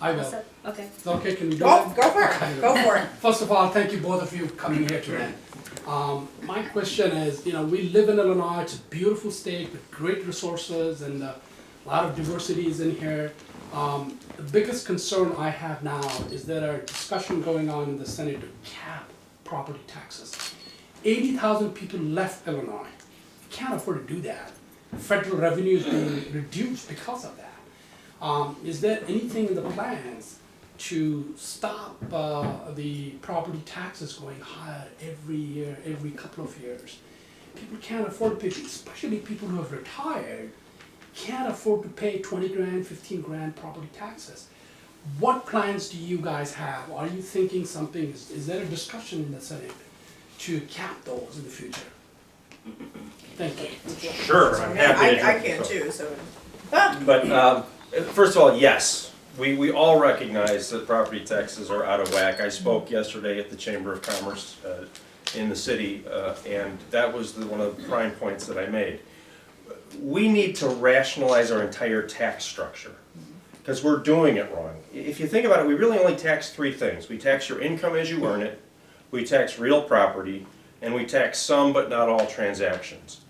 I will. Okay. Okay, can we do Go that? for it, Okay. go for it. First of all, thank you both of you for coming here today. My question is, we live in Illinois, it's a beautiful state with great resources and a lot of diversity is in here. The biggest concern I have now is there are discussion going on in the Senate to cap property taxes. 80,000 people left Illinois. Can't afford to do that. Federal revenue is being reduced because of that. Is there anything in the plans to stop the property taxes going higher every year, every couple of years? People can't afford to pay, especially people who have retired, can't afford to pay 20 grand, 15 grand property taxes. What plans do you guys have? Are you thinking something, is there a discussion in the Senate to cap those in the future? Thank you. Sure, I'm happy to. I can too, so. But first of all, yes, we all recognize that property taxes are out of whack. I spoke yesterday at the Chamber of Commerce in the city, and that was one of the prime points that I made. We need to rationalize our entire tax structure because we're doing it wrong. If you think about it, we really only tax three things. We tax your income as you earn it, we tax real property, and we tax some but not all transactions.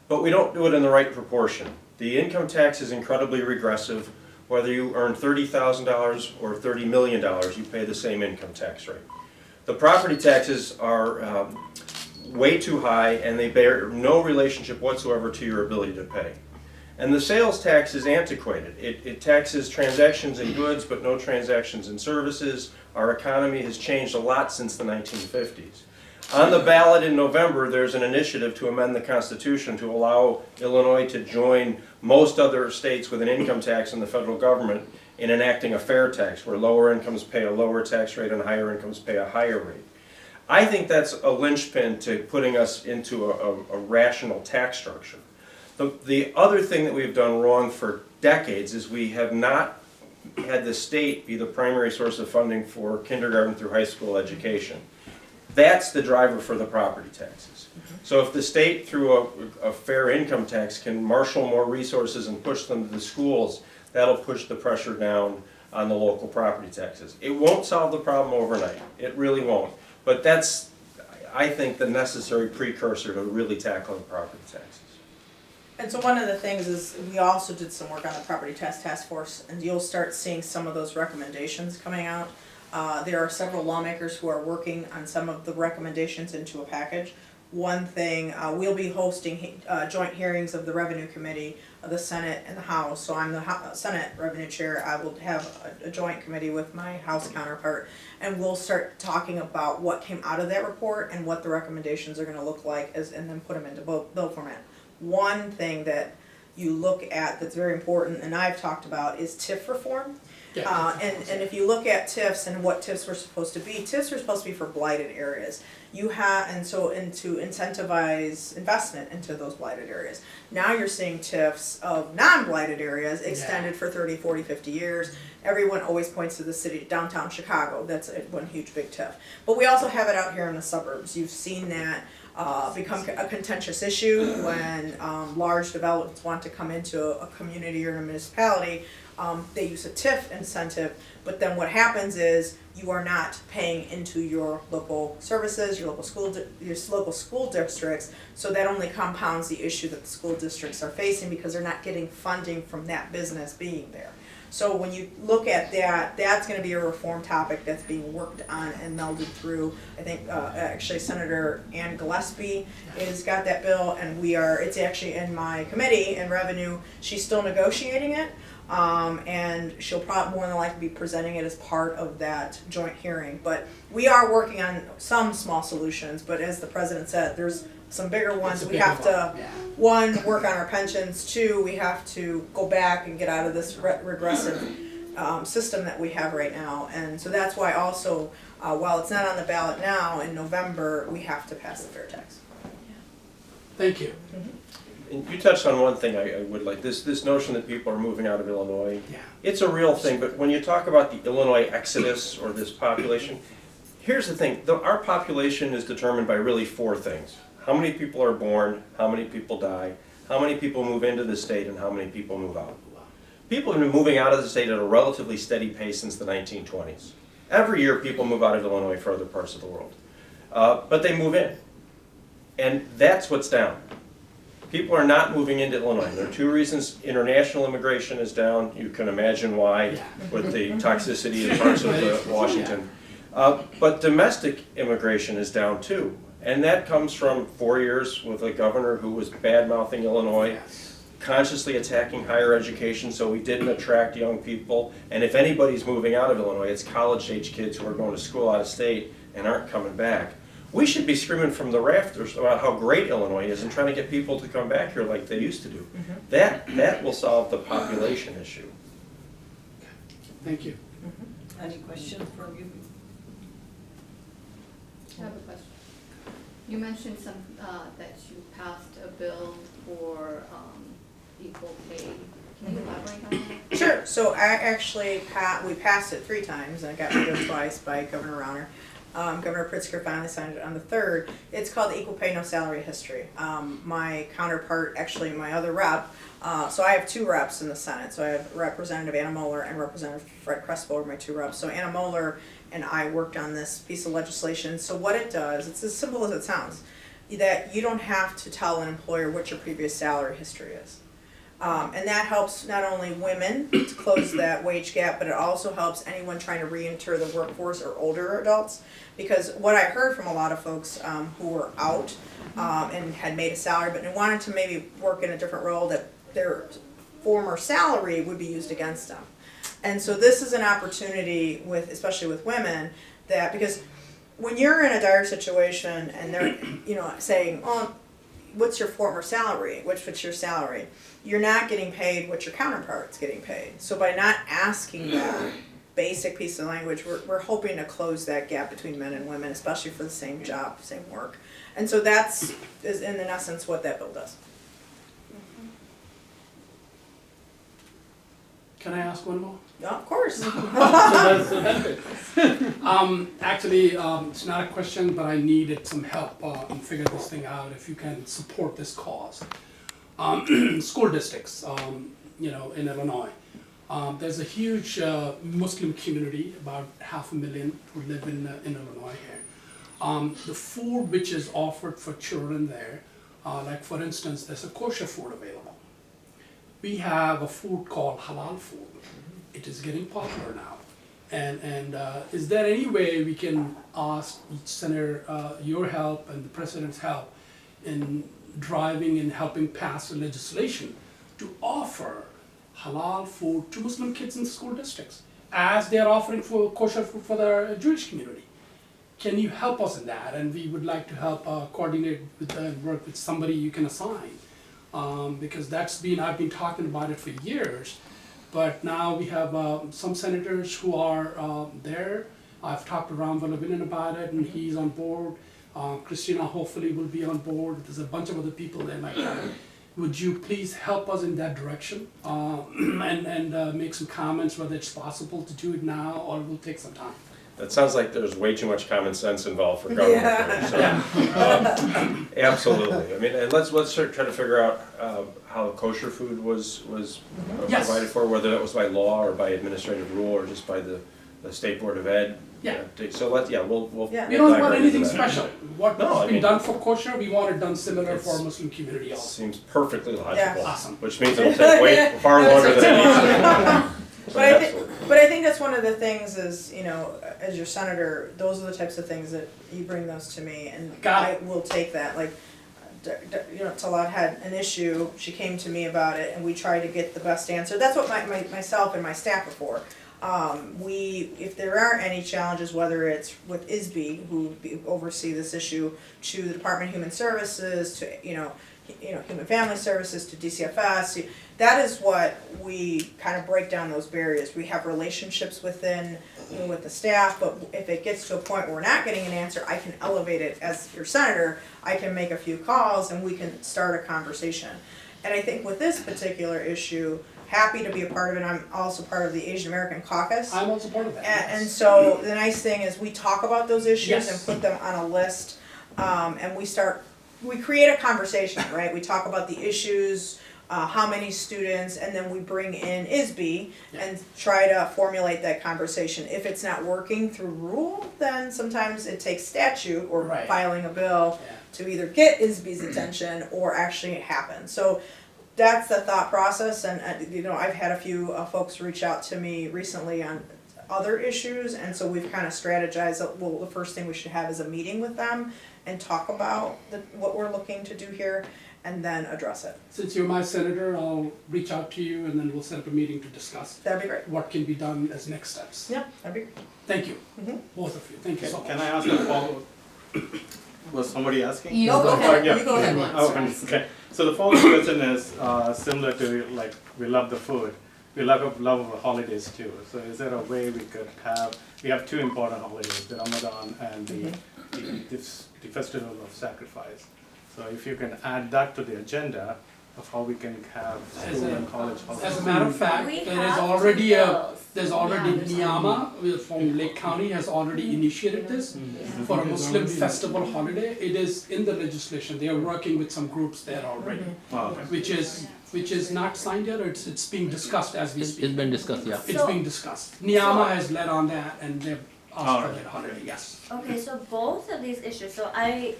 But we don't do it in the right proportion. The income tax is incredibly regressive. Whether you earn $30,000 or $30 million, you pay the same income tax rate. The property taxes are way too high and they bear no relationship whatsoever to your ability to pay. And the sales tax is antiquated. It taxes transactions in goods but no transactions in services. Our economy has changed a lot since the 1950s. On the ballot in November, there's an initiative to amend the Constitution to allow Illinois to join most other states with an income tax in the federal government in enacting a fair tax, where lower incomes pay a lower tax rate and higher incomes pay a higher rate. I think that's a linchpin to putting us into a rational tax structure. The other thing that we've done wrong for decades is we have not had the state be the primary source of funding for kindergarten through high school education. That's the driver for the property taxes. So if the state, through a fair income tax, can marshal more resources and push them to the schools, that'll push the pressure down on the local property taxes. It won't solve the problem overnight. It really won't. But that's, I think, the necessary precursor to really tackling property taxes. And so one of the things is we also did some work on the property task force, and you'll start seeing some of those recommendations coming out. There are several lawmakers who are working on some of the recommendations into a package. One thing, we'll be hosting joint hearings of the Revenue Committee of the Senate and the House. So I'm the Senate Revenue Chair. I will have a joint committee with my House counterpart, and we'll start talking about what came out of that report and what the recommendations are going to look like, and then put them into bill format. One thing that you look at that's very important, and I've talked about, is TIF reform. And if you look at TIFs and what TIFs were supposed to be, TIFs were supposed to be for blighted areas. And to incentivize investment into those blighted areas. Now you're seeing TIFs of non-blighted areas extended for 30, 40, 50 years. Everyone always points to the city, downtown Chicago. That's one huge big TIF. But we also have it out here in the suburbs. You've seen that become a contentious issue when large developments want to come into a community or a municipality. They use a TIF incentive, but then what happens is you are not paying into your local services, your local school districts, so that only compounds the issue that the school districts are facing because they're not getting funding from that business being there. So when you look at that, that's going to be a reform topic that's being worked on and melded through. I think actually Senator Ann Gillespie has got that bill, and it's actually in my committee in Revenue. She's still negotiating it. And she'll probably more than likely be presenting it as part of that joint hearing. But we are working on some small solutions, but as the president said, there's some bigger ones. We have to, one, work on our pensions. Two, we have to go back and get out of this regressive system that we have right now. And so that's why also, while it's not on the ballot now, in November, we have to pass the fair tax. Thank you. And you touched on one thing I would like, this notion that people are moving out of Illinois. Yeah. It's a real thing, but when you talk about the Illinois exodus or this population, here's the thing, our population is determined by really four things. How many people are born, how many people die, how many people move into the state, and how many people move out. people have been moving out of the state at a relatively steady pace since the 1920s. Every year people move out of Illinois for other parts of the world. But they move in. And that's what's down. People are not moving into Illinois. There are two reasons. International immigration is down. You can imagine why with the toxicity in parts of Washington. But domestic immigration is down too. And that comes from 4 years with a governor who was bad-mouthing Illinois, consciously attacking higher education, so we didn't attract young people. And if anybody's moving out of Illinois, it's college-age kids who are going to school out of state and aren't coming back. We should be screaming from the rafters about how great Illinois is and trying to get people to come back here like they used to do. That will solve the population issue. Thank you. Any questions for you? I have a question. You mentioned that you passed a bill for equal pay. Can you elaborate on that? Sure, so I actually, we passed it 3 times, and it got vetoed twice by Governor Rauner. Governor Pritzker finally signed it on the 3rd. It's called the Equal Pay No Salary History. My counterpart, actually my other rep, so I have 2 reps in the Senate. So I have Representative Anna Moeller and Representative Fred Crespo are my 2 reps. So Anna Moeller and I worked on this piece of legislation. So what it does, it's as simple as it sounds, that you don't have to tell an employer what your previous salary history is. And that helps not only women to close that wage gap, but it also helps anyone trying to re-enter the workforce or older adults. Because what I heard from a lot of folks who were out and had made a salary, but they wanted to maybe work in a different role, that their former salary would be used against them. And so this is an opportunity with, especially with women, that because when you're in a dire situation and they're, saying, oh, what's your former salary? What's your salary? You're not getting paid what your counterpart's getting paid. So by not asking that basic piece of language, we're hoping to close that gap between men and women, especially for the same job, same work. And so that's is in essence what that bill does. Can I ask one more? No, of course. So that's it. Actually, it's not a question, but I needed some help in figuring this thing out. If you can support this cause, school districts, in Illinois, there's a huge Muslim community, about 500,000 who live in Illinois here. The food which is offered for children there, like for instance, there's a kosher food available. We have a food called halal food. It is getting popular now. And is there any way we can ask Senator your help and the President's help in driving and helping pass the legislation to offer halal food to Muslim kids in school districts as they are offering for kosher food for the Jewish community? Can you help us in that? And we would like to help coordinate with and work with somebody you can assign. Because I've been talking about it for years, but now we have some senators who are there. I've talked to Ram Valavinen about it, and he's on board. Christina hopefully will be on board. There's a bunch of other people there like that. Would you please help us in that direction and make some comments whether it's possible to do it now or it will take some time? That sounds like there's way too much common sense involved for government. There, so, absolutely. I mean, and let's try to figure out how kosher food was Yes. provided for, whether that was by law or by administrative rule or just by the State Board of Ed. Yeah. So we'll Yeah. We don't want dive anything into that. special. What's No, I been mean- done for kosher, we want it done similar It's- for Muslim community also. Seems perfectly logical. Yeah. Awesome. Which means it'll take far longer than it needs to. But I think that's one of the things is, as your senator, those are the types of things that you bring those to me, and Got I it. will take that. Like, Talat had an issue, she came to me about it, and we tried to get the best answer. That's what myself and my staff are for. If there are any challenges, whether it's with ISB, who oversee this issue, to the Department of Human Services, to, Human Family Services, to DCFS, that is what we kind of break down those barriers. We have relationships with the staff, but if it gets to a point where we're not getting an answer, I can elevate it as your senator. I can make a few calls and we can start a conversation. And I think with this particular issue, happy to be a part of it. I'm also part of the Asian American Caucus. I'm also part of that. And so the nice thing is we talk about those issues Yes. and put them on a list, and we create a conversation, right? We talk about the issues, how many students, and then we bring in ISB Yeah. and try to formulate that conversation. If it's not working through rule, then sometimes it takes statute or Right. filing a bill Yeah. to either get ISB's attention or actually happen. So that's the thought process, and you know, I've had a few folks reach out to me recently on other issues, and so we've kind of strategized that, well, the first thing we should have is a meeting with them and talk about what we're looking to do here, and then address it. Since you're my senator, I'll reach out to you and then we'll set up a meeting to discuss That'd be great. what can be done as next steps. Yep, that'd be great. Thank you, Mhm. both of you, thank you so much. Can I ask a follow-up? Was somebody asking? You No, go ahead, Yeah. you go ahead. Oh, okay. So the follow-up question is similar to, like, we love the food. We love our holidays too. So is there a way we could have, we have two important holidays, the Ramadan and the Festival of Sacrifice. So if you can add that to the agenda of how we can have As school a- and college As holidays. a matter of fact, We there is have already two a, bills. there's already Niyama from Lake County has already initiated this for a Muslim festival holiday. It is in the legislation, they are working with some groups there already, Oh, which is not signed yet, or it's being discussed as we It's speak. been discussed, yeah. It's So- being discussed. Niyama has led on that and they've asked for Alright. that holiday, yes. Okay, so both of these issues, so I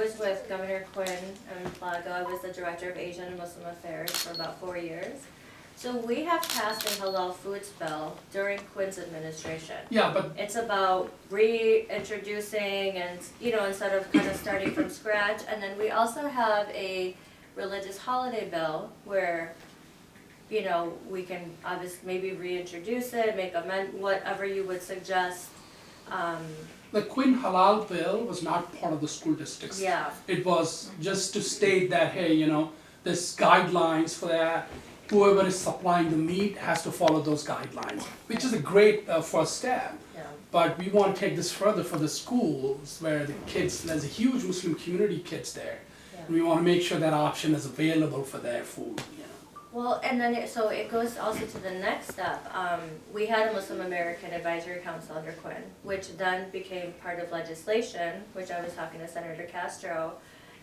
was with Governor Quinn and Plago, I was the Director of Asian and Muslim Affairs for about 4 years. So we have passed a halal foods bill during Quinn's administration. Yeah, but It's about reintroducing and, you know, instead of kind of starting from scratch. And then we also have a religious holiday bill where, you know, we can obviously maybe reintroduce it, make whatever you would suggest. the Quinn Halal bill was not part of the school districts. Yeah, It was just to state that, hey, you know, there's guidelines for that. Whoever is supplying the meat has to follow those guidelines, which is a great first step. yeah. But we want to take this further for the schools where the kids, there's a huge Muslim community kids there. Yeah. And we want to make sure that option is available for their food, you know. Well, and then so it goes also to the next step. We had a Muslim American Advisory Council under Quinn, which then became part of legislation, which I was talking to Senator Castro,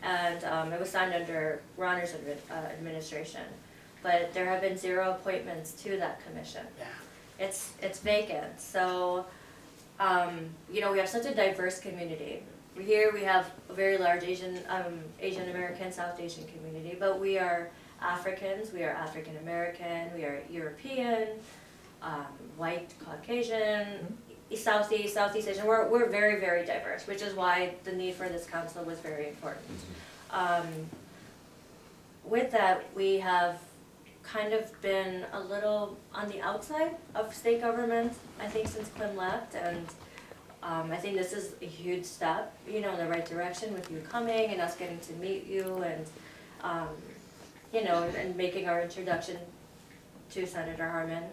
and it was signed under Ronner's administration. But there have been 0 appointments to that commission. Yeah. It's vacant, so, you know, we have such a diverse community. Here we have a very large Asian American, South Asian community, but we are Africans, we are African American, we are European, white, Caucasian, Southeast Asian. We're very, very diverse, which is why the need for this council was very important. With that, we have kind of been a little on the outside of state government, I think, since Quinn left, and I think this is a huge step, you know, in the right direction with you coming and us getting to meet you and, you know, and making our introduction to Senator Harmon,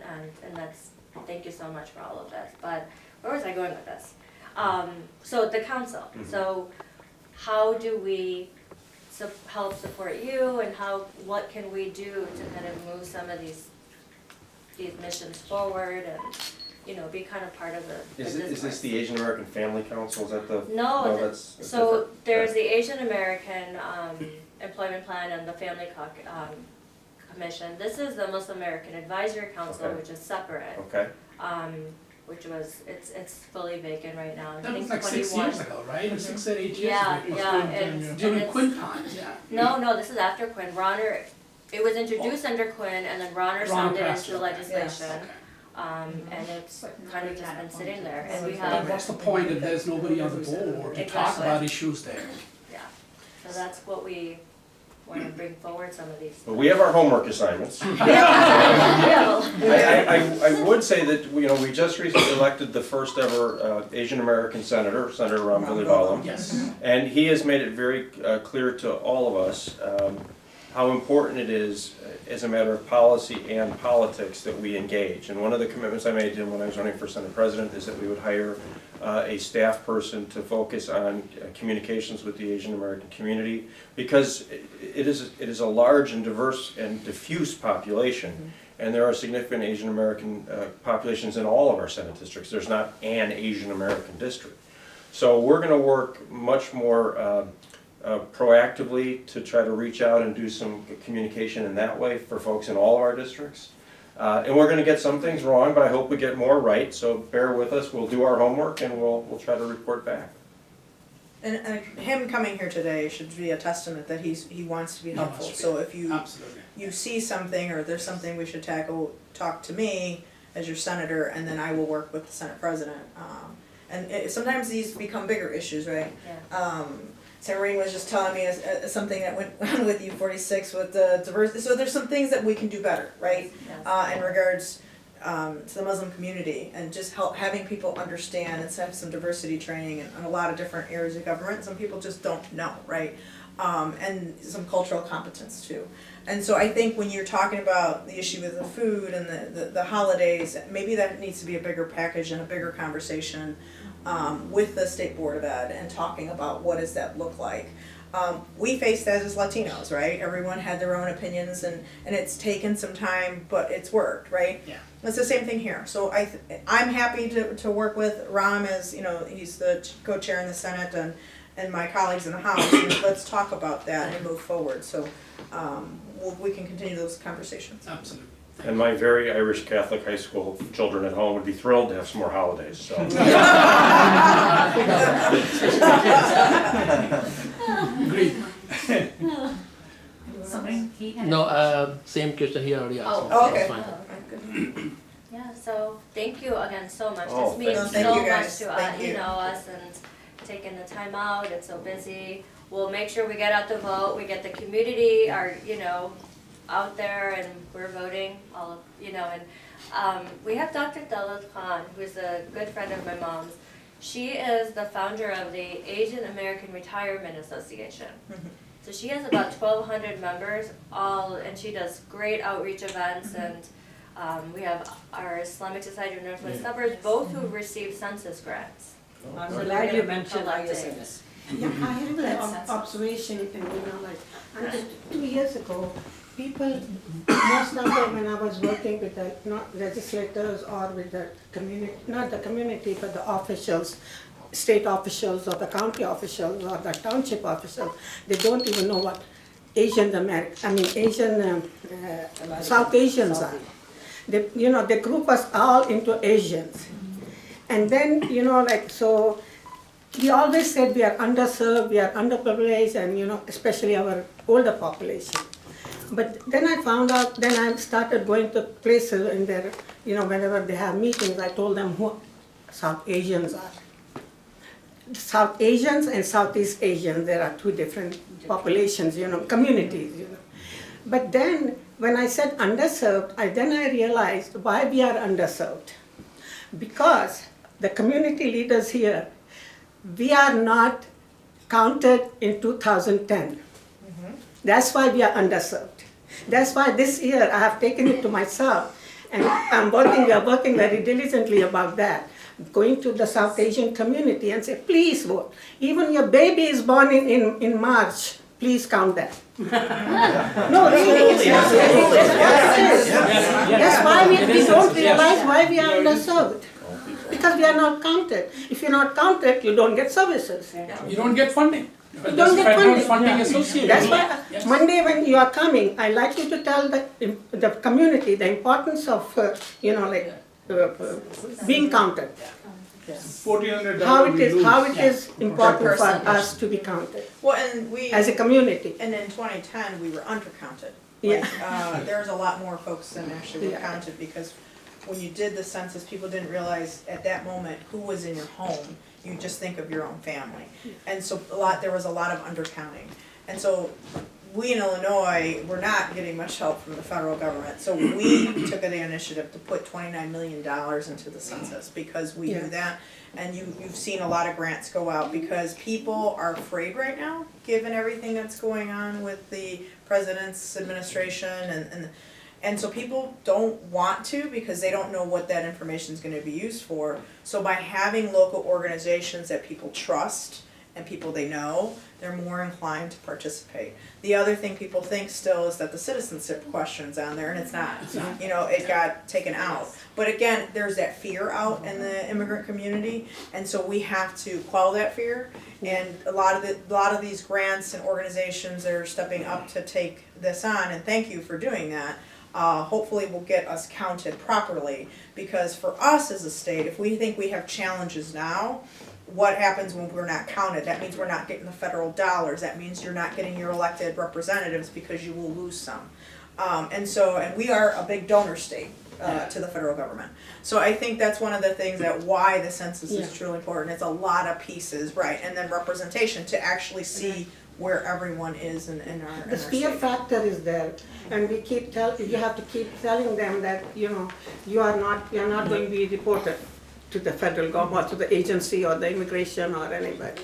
and that's, thank you so much for all of this. But where was I going with this? So the council, so how do we help support you, and what can we do to kind of move some of these missions forward and, you know, be kind of part of the Is this discourse? the Asian American Family Council, is that the? No, that's so different. there's the Asian American Employment Plan and the Family Commission. This is the Muslim American Advisory Council, Okay. which is separate, Okay, which was, it's fully vacant right now. I That was think like 6 21. years ago, right? Or 6 or 8 years Yeah, ago. yeah, and During it's- Quinn times, yeah. No, this is after Quinn. Ronner, it was introduced under Quinn, and then Ronner signed it passed into it. legislation. Okay. And it's kind of just been sitting there, and we But have, what's the point if there's nobody on the board to talk Exactly. about issues there? yeah. So that's what we want to bring forward, some of these. well, we have our homework assignments. Yeah. I would say that, you know, we just recently elected the first ever Asian American senator, Senator Ram Vilivalam. Yes. And he has made it very clear to all of us how important it is as a matter of policy and politics that we engage. And one of the commitments I made to him when I was running for Senate President is that we would hire a staff person to focus on communications with the Asian American community, because it is a large and diverse and diffuse population. And there are significant Asian American populations in all of our Senate districts. There's not an Asian American district. So we're going to work much more proactively to try to reach out and do some communication in that way for folks in all of our districts. And we're gonna get some things wrong, but I hope we get more right, so bear with us, we'll do our homework and we'll try to report back. And him coming here today should be a testament that he wants to be helpful, so if you Absolutely. see something or there's something we should tackle, talk to me as your senator, and then I will work with the Senate President. Sometimes these become bigger issues, right? Yeah. Sarah was just telling me something that went on with U46 with the diversity, so there's some things that we can do better, right? Yes. In regards to the Muslim community, and just having people understand and have some diversity training in a lot of different areas of government. Some people just don't know, right? And some cultural competence too. And so I think when you're talking about the issue with the food and the holidays, maybe that needs to be a bigger package and a bigger conversation with the State Board of Ed and talking about what does that look like. We faced that as Latinos, right? Everyone had their own opinions and it's taken some time, but it's worked, right? Yeah. It's the same thing here. So I'm happy to work with Ram as, he's the co-chair in the Senate and my colleagues in the House. And let's talk about that and move forward. So we can continue those conversations. Absolutely. And my very Irish Catholic high school children at home would be thrilled to have some more holidays, so. Agreed. Something he had. No, same question he already asked. Oh, so okay. it's fine. Yeah, so thank you again so much. Oh, This means thank so you much guys. to Thank you. us and taking the time out. It's so busy. We'll make sure we get out the vote. We get the community, out there, and we're voting. We have Dr. Dalit Khan, who's a good friend of my mom's. She is the founder of the Asian American Retirement Association. So she has about 1,200 members, and she does great outreach events, and we have our Islamic Society of Northwest Suburbs, both who receive census grants. I'm So glad they're you gonna be mentioned collecting. ISNS. Yeah, I have an observation, until 2 years ago, people, most of them, when I was working with the legislators or with the community, not the community, but the officials, state officials or the county officials or the township officials, they don't even know what South Asians are. They group us all into Asians. And then, so we always said we are underserved, we are underprivileged, and, especially our older population. But then I found out, then I started going to places and there, whenever they have meetings, I told them who South Asians are. South Asians and Southeast Asians, there are two different populations, communities, But then, when I said underserved, then I realized why we are underserved. Because the community leaders here, we are not counted in 2010. That's why we are underserved. That's why this year I have taken it to myself, and we are working very diligently about that. Going to the South Asian community and say, please vote. Even your baby is born in March, please count that. No, really, that's why we don't realize why we are underserved. Because we are not counted. If you're not counted, you don't get services. You don't get funding. You don't get Federal funding. funding associated. That's with it. why Yes. Monday when you are coming, I like you to tell the community the importance of, being counted. $1,400 How we lose. it is important for percentage. us to be counted Well, and we, as a community. and in 2010, we were undercounted. Yeah. There was a lot more folks than actually were Yeah. counted, because when you did the census, people didn't realize at that moment who was in your home. You just think of your own family. And so there was a lot of undercounting. And so we in Illinois, we're not getting much help from the federal government. So we took the initiative to put $29 million into the census because we Yeah. knew that. And you've seen a lot of grants go out because people are afraid right now, given everything that's going on with the president's administration and so people don't want to because they don't know what that information is going to be used for. So by having local organizations that people trust and people they know, they're more inclined to participate. The other thing people think still is that the citizenship question's on there, and it's not. You know, it got taken out. But again, there's that fear out in the immigrant community, and so we have to quell that fear. And a lot of these grants and organizations are stepping up to take this on, and thank you for doing that. Hopefully will get us counted properly, because for us as a state, if we think we have challenges now, what happens when we're not counted? That means we're not getting the federal dollars. That means you're not getting your elected representatives, because you will lose some. And we are a big donor state to the federal government. So I think that's one of the things that why the census is truly important. It's a lot of pieces, right? And then representation to actually see where everyone is in our The fear state. factor is there, and we you have to keep telling them that, you know, you are not going to be reported to the federal government, to the agency or the immigration or anybody.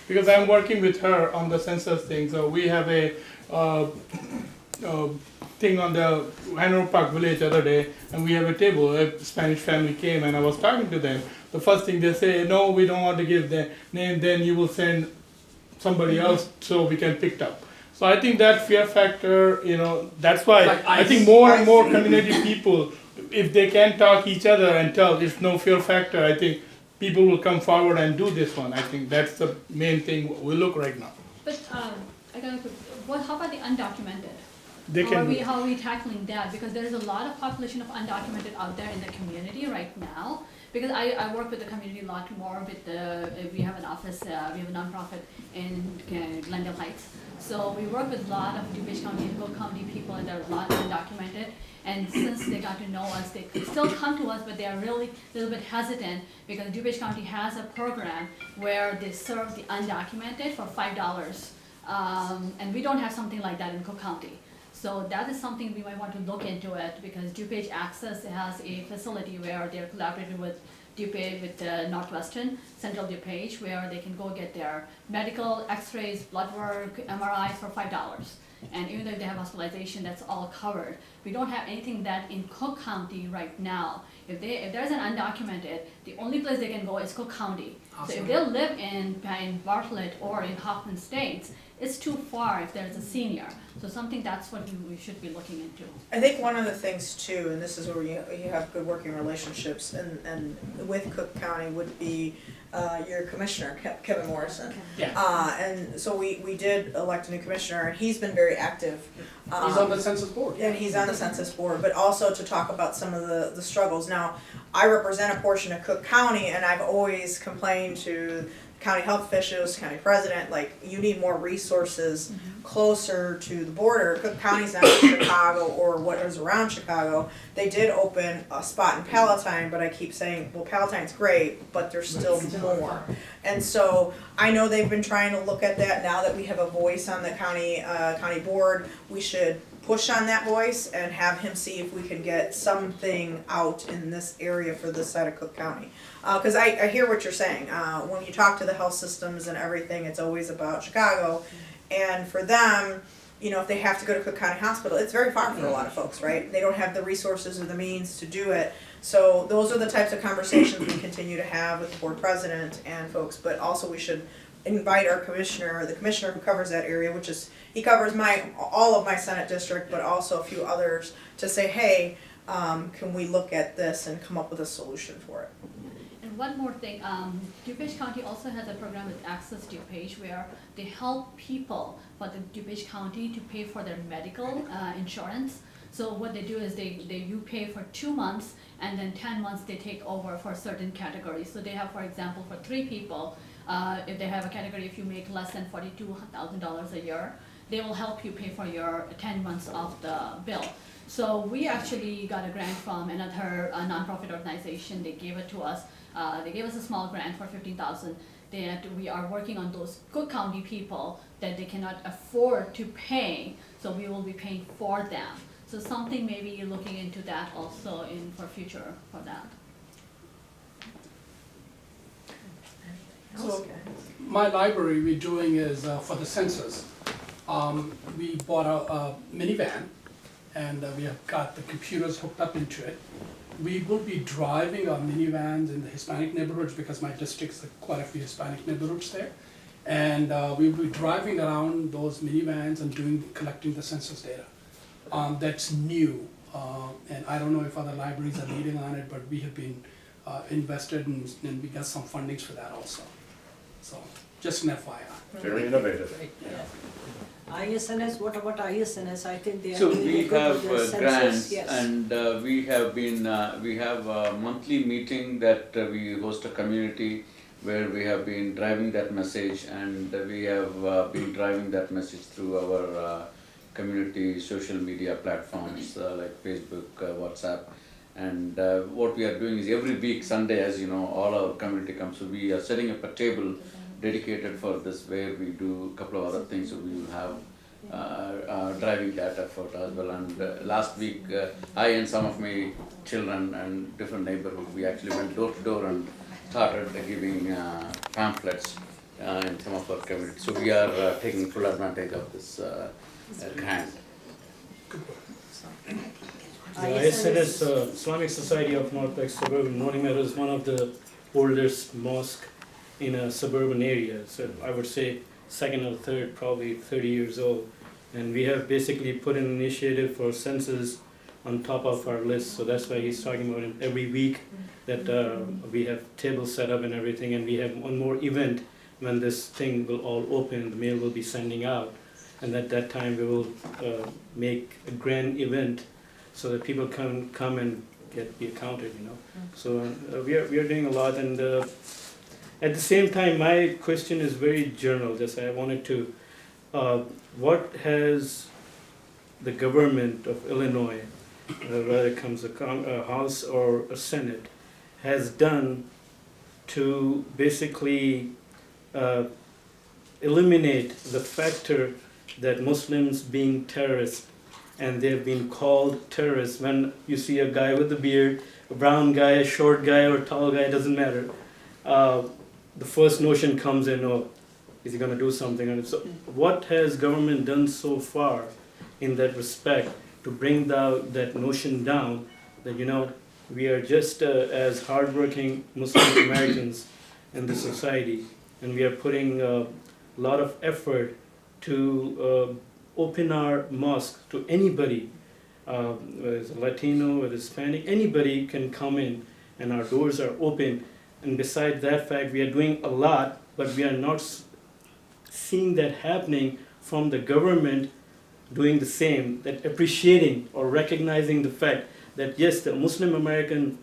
Because I'm working with her on the census thing, so we have a thing on the Hanover Park Village the other day, and we have a table. A Spanish family came, and I was talking to them. The first thing they say, no, we don't want to give the name, then you will send somebody else so we can pick it up. So I think that fear factor, you know, that's why Like I ICE. think more and more community people, if they can talk each other and tell there's no fear factor, I think people will come forward and do this one. I think that's the main thing we look right now. But I got a quick, how about the undocumented? They can. How are we tackling that? Because there is a lot of population of undocumented out there in the community right now. Because I work with the community a lot more with we have an office, we have a nonprofit in Glendale Heights. So we work with a lot of DuPage County and Will County people, and they're a lot undocumented. And since they got to know us, they still come to us, but they are really a little bit hesitant, because DuPage County has a program where they serve the undocumented for $5. And we don't have something like that in Cook County. So that is something we might want to look into it, because DuPage Access has a facility where they're collaborating with DuPage, with Northwestern, Central DuPage, where they can go get their medical, x-rays, blood work, MRIs for $5. And even though they have hospitalization, that's all covered. We don't have anything that in Cook County right now. If there's an undocumented, the only place they can go is Cook County. So if they live in Bartlett or in Hoffman States, it's too far if there's a senior. So something that's what we should be looking into. I think one of the things too, and this is where you have good working relationships and with Cook County, would be your commissioner, Kevin Morrison. Yeah. And so we did elect a new commissioner, and he's been very active. He's on the census board. And he's on the census board, but also to talk about some of the struggles. Now, I represent a portion of Cook County, and I've always complained to county health officials, county president, like, you need more resources closer to the border. Cook County's not in Chicago or what is around Chicago. They did open a spot in Palatine, but I keep saying, well, Palatine's great, but there's still more. And so I know they've been trying to look at that. Now that we have a voice on the county board, we should push on that voice and have him see if we can get something out in this area for this side of Cook County. Because I hear what you're saying. When you talk to the health systems and everything, it's always about Chicago. And for them, you know, if they have to go to Cook County Hospital, it's very far for a lot of folks, right? They don't have the resources or the means to do it. So those are the types of conversations we continue to have with the board president and folks. But also we should invite our commissioner, the commissioner who covers that area, which is, he covers all of my Senate district, but also a few others, to say, hey, can we look at this and come up with a solution for it? And one more thing, DuPage County also has a program with Access DuPage, where they help people for the DuPage County to pay for their medical insurance. So what they do is you pay for 2 months, and then 10 months they take over for certain categories. So they have, for example, for 3 people, if they have a category, if you make less than $42,000 a year, they will help you pay for your 10 months of the bill. So we actually got a grant from another nonprofit organization. They gave it to us. They gave us a small grant for $15,000. That we are working on those Cook County people that they cannot afford to pay, so we will be paying for them. So something maybe you're looking into that also for future for that. So, My library we're doing is for the census. We bought a minivan, and we have got the computers hooked up into it. We will be driving our minivans in the Hispanic neighborhoods, because my district's quite a few Hispanic neighborhoods there. And we will be driving around those minivans and collecting the census data. That's new, and I don't know if other libraries are leading on it, but we have been invested and we got some fundings for that also. So, just an FYI. Very innovative. ISNS, what about ISNS? I think they are So doing we a good have with the census, grants yes. and we have a monthly meeting that we host a community where we have been driving that message, and we have been driving that message through our community social media platforms like Facebook, WhatsApp. And what we are doing is every week, Sunday, as you know, all our community comes. So we are setting up a table dedicated for this, where we do a couple of other things. So we will have driving that effort as well. And last week, I and some of my children and different neighborhoods, we actually went door to door and started giving pamphlets in some of our communities. So we are taking full advantage of this grant. ISNS, Islamic Society of Northwest Suburban Morning Meadow, is one of the oldest mosque in a suburban area. So I would say second or third, probably 30 years old. And we have basically put an initiative for census on top of our list. So that's why he's talking about it every week, that we have tables set up and everything. And we have one more event when this thing will all open, the mail will be sending out. And at that time we will make a grand event so that people can come and be accounted, you know. So we are doing a lot. And at the same time, my question is very general. Just I wanted to, what has the government of Illinois, whether it comes a House or a Senate, has done to basically eliminate the factor that Muslims being terrorists, and they've been called terrorists. When you see a guy with a beard, a brown guy, a short guy, or a tall guy, it doesn't matter. The first notion comes in, oh, is he going to do something? And so what has government done so far in that respect to bring that notion down, that, you know, we are just as hardworking Muslim Americans in the society, and we are putting a lot of effort to open our mosque to anybody, whether it's Latino, whether it's Hispanic, anybody can come in, and our doors are open. And besides that fact, we are doing a lot, but we are not seeing that happening from the government doing the same, that appreciating or recognizing the fact that yes, the Muslim American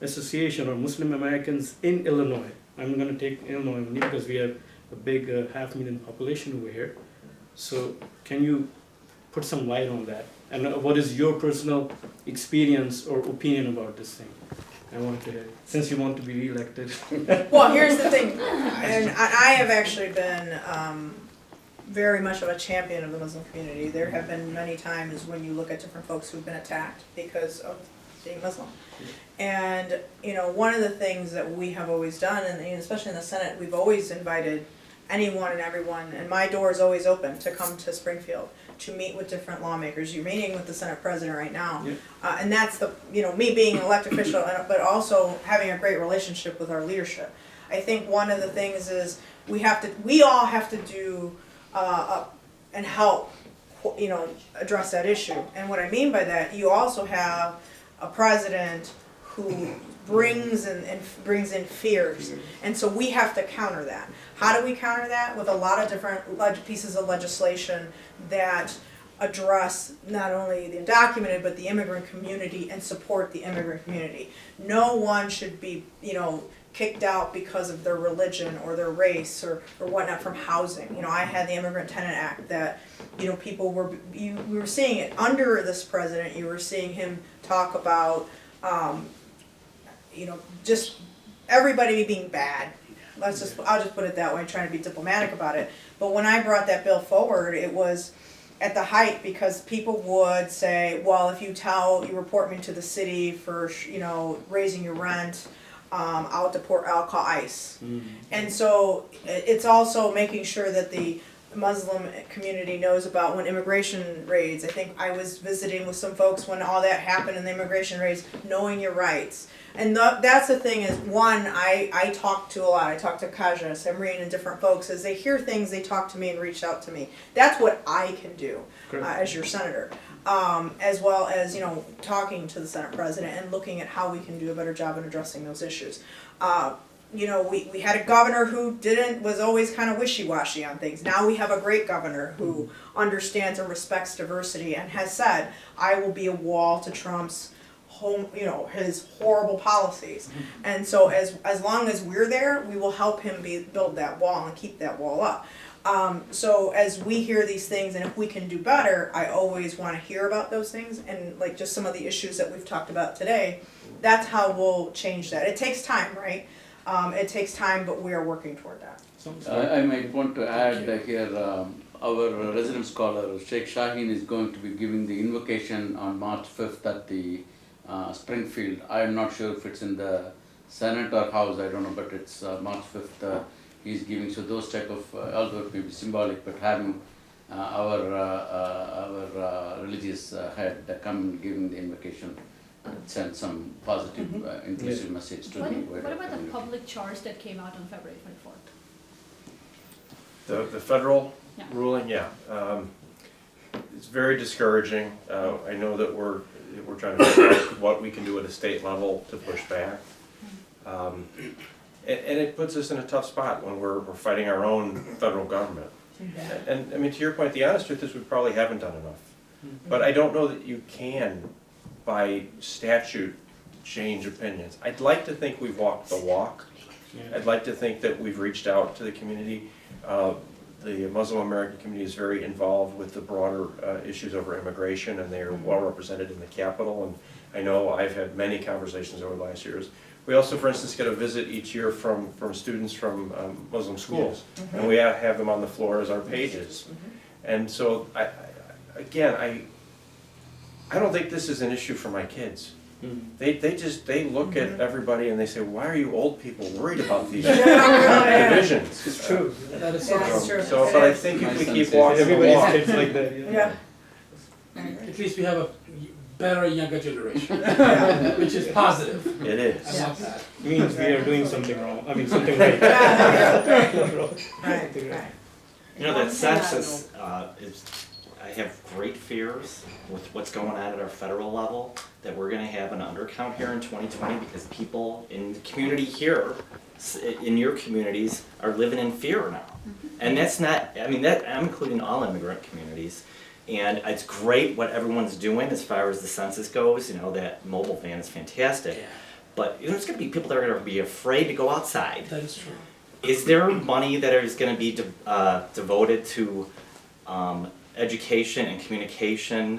Association or Muslim Americans in Illinois, I'm going to take Illinois only because we have a big 500,000 population over here. So can you put some light on that? And what is your personal experience or opinion about this thing? I want to hear, since you want to be reelected. Well, here's the thing, and I have actually been very much of a champion of the Muslim community. There have been many times when you look at different folks who've been attacked because of being Muslim. And, you know, one of the things that we have always done, and especially in the Senate, we've always invited anyone and everyone, and my door is always open to come to Springfield to meet with different lawmakers. You're meeting with the Senate President right now. Yeah. And that's the, you know, me being an elected official, but also having a great relationship with our leadership. I think one of the things is we all have to do and help, you know, address that issue. And what I mean by that, you also have a president who brings in fears, and so we have to counter that. How do we counter that? With a lot of different pieces of legislation that address not only the undocumented but the immigrant community and support the immigrant community. No one should be, you know, kicked out because of their religion or their race or whatnot from housing. You know, I had the Immigrant Tenant Act that, you know, we were seeing it under this president. You were seeing him talk about, you know, just everybody being bad. I'll just put it that way, trying to be diplomatic about it. But when I brought that bill forward, it was at the height because people would say, well, if you report me to the city for, you know, raising your rent, I'll call ICE. Mm-hmm. And so it's also making sure that the Muslim community knows about when immigration raids. I think I was visiting with some folks when all that happened in the immigration raids, knowing your rights. And that's the thing is, one, I talk to a lot. I talk to Kaja, Samreen, and different folks. As they hear things, they talk to me and reach out to me. That's what I can do as your senator. As well as, talking to the Senate President and looking at how we can do a better job in addressing those issues. We had a governor who was always kind of wishy-washy on things. Now we have a great governor who understands and respects diversity and has said, I will be a wall to Trump's his horrible policies. And so as long as we're there, we will help him build that wall and keep that wall up. So as we hear these things, and if we can do better, I always want to hear about those things, and like just some of the issues that we've talked about today, that's how we'll change that. It takes time, right? It takes time, but we are working toward that. I might want to add here, our resident scholar, Sheikh Shaheen, is going to be giving the invocation on March 5th at the Springfield. I'm not sure if it's in the Senate or House, I don't know, but it's March 5th he's giving. So those type of, although it may be symbolic, but having our religious head come and giving the invocation send some positive, inclusive message to the What about the public charge that came out on February 24th? The federal Yeah. ruling, it's very discouraging. I know that we're trying to figure out what we can do at a state level to push back. And it puts us in a tough spot when we're fighting our own federal government. And I mean, to your point, the honest truth is we probably haven't done enough. But I don't know that you can, by statute, change opinions. I'd like to think we've walked the walk. I'd like to think that we've reached out to the community. The Muslim American community is very involved with the broader issues over immigration, and they are well represented in the Capitol. And I know I've had many conversations over the last years. We also, for instance, get a visit each year from students from Muslim schools, and we have them on the floor as our pages. And so, I don't think this is an issue for my kids. They look at everybody and they say, why are you old people worried about these divisions? It's true. That is True. So, but I think if we keep walking the walk. Everybody's kids like that, At least we have a better younger generation, which is positive. It is. I love that. means we are doing something wrong. I mean, something right. Right. That census I have great fears with what's going on at our federal level, that we're going to have an undercount here in 2020 because people in the community here, in your communities, are living in fear now. And that's not, I'm including all immigrant communities. And it's great what everyone's doing as far as the census goes, that mobile van is fantastic. Yeah. But there's going to be people that are going to be afraid to go outside. That is true. Is there money that is going to be devoted to education and communication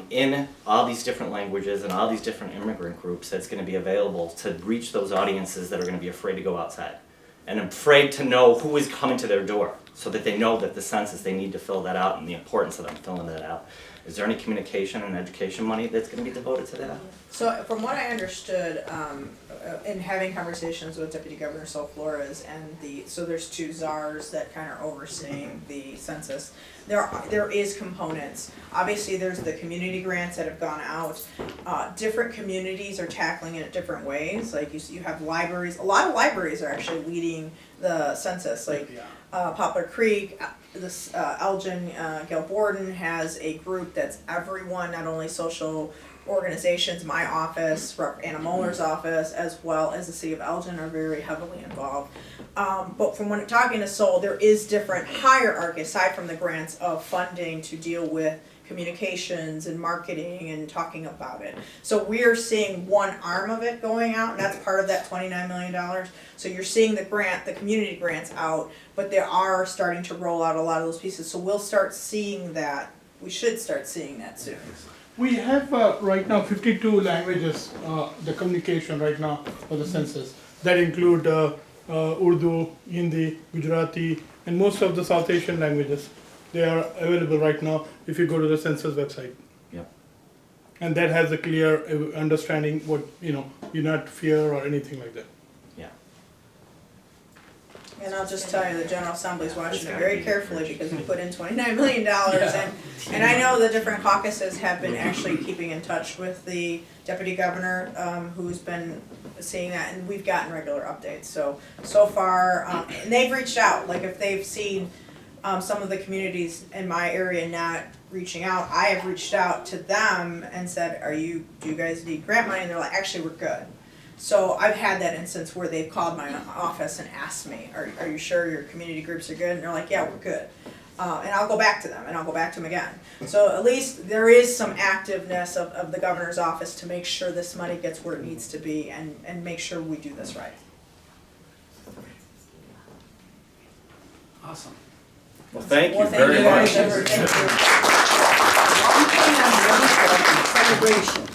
in all these different languages and all these different immigrant groups that's going to be available to reach those audiences that are going to be afraid to go outside and afraid to know who is coming to their door, so that they know that the census, they need to fill that out and the importance of them filling that out? Is there any communication and education money that's going to be devoted to that? So from what I understood, in having conversations with Deputy Governor Sol Flores and so there's two czars that kind of overseeing the census. There is components. Obviously, there's the community grants that have gone out. Different communities are tackling it different ways. Like you have libraries. A lot of libraries are actually leading the census. Like Poplar Creek, Elgin, Gail Borden has a group that's everyone, not only social organizations, my office, Rep. Anna Muller's office, as well as the city of Elgin are very heavily involved. But from when talking to Sol, there is different hierarchy aside from the grants of funding to deal with communications and marketing and talking about it. So we're seeing one arm of it going out, and that's part of that $29 million. So you're seeing the community grants out, but they are starting to roll out a lot of those pieces. So we'll start seeing that. We should start seeing that soon. We have right now 52 languages, the communication right now for the census. That include Urdu, Hindi, Gujarati, and most of the South Asian languages. They are available right now if you go to the census website. Yep. And that has a clear understanding what, you're not fear or anything like that. Yeah. And I'll just tell you, the General Assembly's watching it very carefully because we put in $29 million and I know the different caucuses have been actually keeping in touch with the deputy governor, who's been seeing that, and we've gotten regular updates, so far, and they've reached out, like if they've seen, some of the communities in my area not reaching out, I have reached out to them and said, do you guys need grant money? And they're like, actually, we're good. So I've had that instance where they've called my office and asked me, are you sure your community groups are good? And they're like, yeah, we're good. And I'll go back to them, and I'll go back to them again. So at least there is some activeness of the governor's office to make sure this money gets where it needs to be and make sure we do this right. Awesome. Well, thank you Well, very much. Thank you. Celebration.